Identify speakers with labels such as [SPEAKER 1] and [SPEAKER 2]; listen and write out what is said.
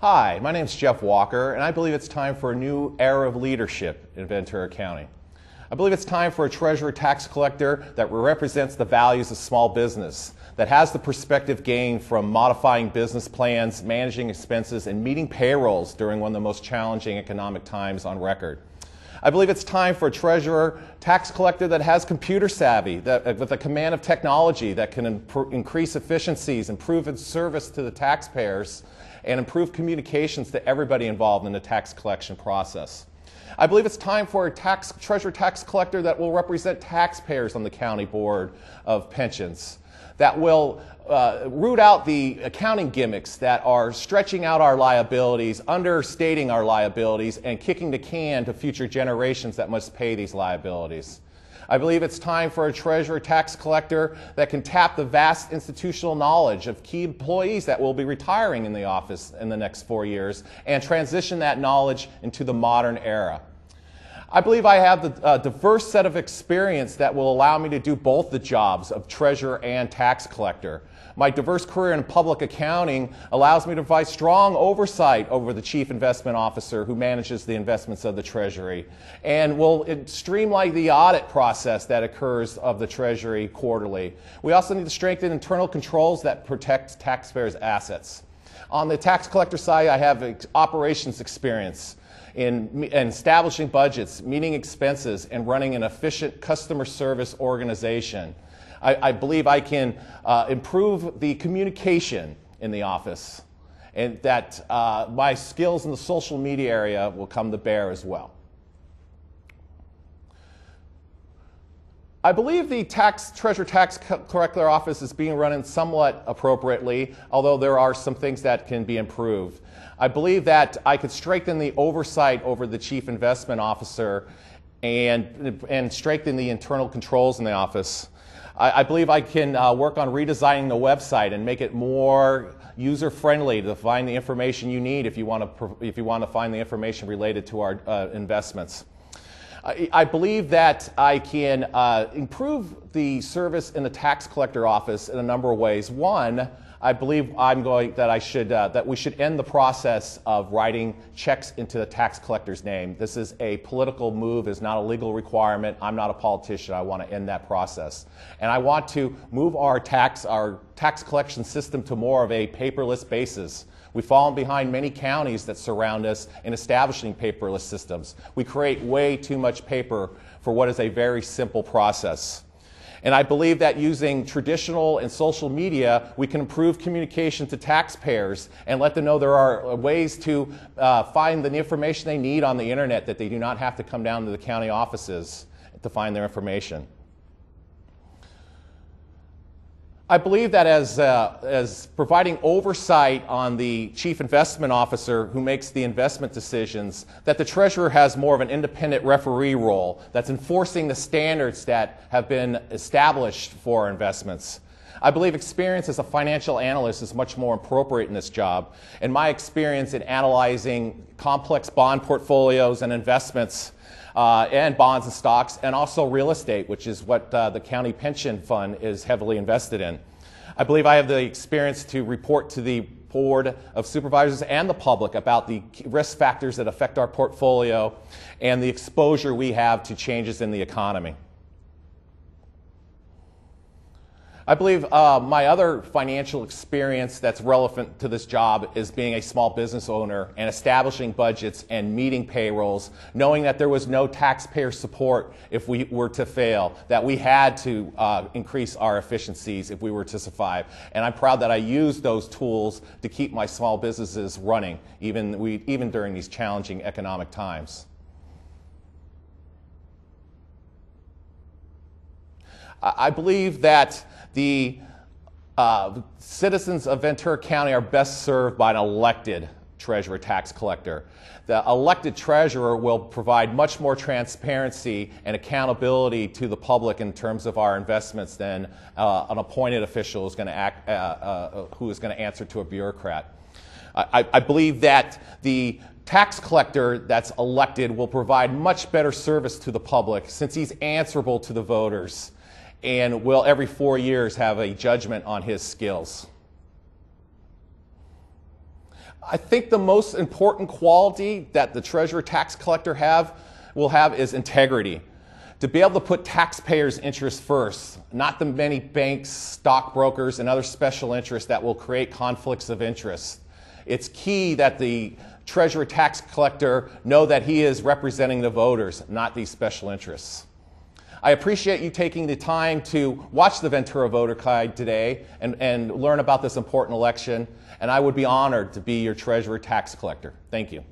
[SPEAKER 1] Hi, my name is Jeff Walker, and I believe it's time for a new era of leadership in Ventura County. I believe it's time for a treasurer tax collector that represents the values of small business, that has the perspective gained from modifying business plans, managing expenses, and meeting payrolls during one of the most challenging economic times on record. I believe it's time for a treasurer tax collector that has computer savvy, with a command of technology that can increase efficiencies, improve its service to the taxpayers, and improve communications to everybody involved in the tax collection process. I believe it's time for a treasurer tax collector that will represent taxpayers on the County Board of Pensions, that will root out the accounting gimmicks that are stretching out our liabilities, understating our liabilities, and kicking the can to future generations that must pay these liabilities. I believe it's time for a treasurer tax collector that can tap the vast institutional knowledge of key employees that will be retiring in the office in the next 4 years and transition that knowledge into the modern era. I believe I have a diverse set of experience that will allow me to do both the jobs of treasurer and tax collector. My diverse career in public accounting allows me to provide strong oversight over the chief investment officer who manages the investments of the Treasury, and will streamline the audit process that occurs of the Treasury quarterly. We also need to strengthen internal controls that protect taxpayers' assets. On the tax collector side, I have operations experience in establishing budgets, meeting expenses, and running an efficient customer service organization. I believe I can improve the communication in the office, and that my skills in the social media area will come to bear as well. I believe the treasurer tax collector office is being run somewhat appropriately, although there are some things that can be improved. I believe that I could strengthen the oversight over the chief investment officer and strengthen the internal controls in the office. I believe I can work on redesigning the website and make it more user-friendly to find the information you need if you want to find the information related to our investments. I believe that I can improve the service in the tax collector office in a number of ways. One, I believe that we should end the process of writing checks into the tax collector's name. This is a political move, it's not a legal requirement. I'm not a politician. I want to end that process. And I want to move our tax collection system to more of a paperless basis. We've fallen behind many counties that surround us in establishing paperless systems. We create way too much paper for what is a very simple process. And I believe that using traditional and social media, we can improve communication to taxpayers and let them know there are ways to find the information they need on the internet, that they do not have to come down to the county offices to find their information. I believe that as providing oversight on the chief investment officer who makes the investment decisions, that the treasurer has more of an independent referee role that's enforcing the standards that have been established for investments. I believe experience as a financial analyst is much more appropriate in this job, and my experience in analyzing complex bond portfolios and investments and bonds and stocks, and also real estate, which is what the county pension fund is heavily invested in. I believe I have the experience to report to the Board of Supervisors and the public about the risk factors that affect our portfolio and the exposure we have to changes in the economy. I believe my other financial experience that's relevant to this job is being a small business owner and establishing budgets and meeting payrolls, knowing that there was no taxpayer support if we were to fail, that we had to increase our efficiencies if we were to survive. And I'm proud that I used those tools to keep my small businesses running, even during these challenging economic times. I believe that the citizens of Ventura County are best served by an elected treasurer tax collector. The elected treasurer will provide much more transparency and accountability to the public in terms of our investments than an appointed official who is going to answer to a bureaucrat. I believe that the tax collector that's elected will provide much better service to the public since he's answerable to the voters, and will every 4 years have a judgment on his skills. I think the most important quality that the treasurer tax collector will have is integrity. To be able to put taxpayers' interests first, not the many banks, stockbrokers, and other special interests that will create conflicts of interest. It's key that the treasurer tax collector know that he is representing the voters, not these special interests. I appreciate you taking the time to watch the Ventura Voter Guide today and learn about this important election, and I would be honored to be your treasurer tax collector. Thank you.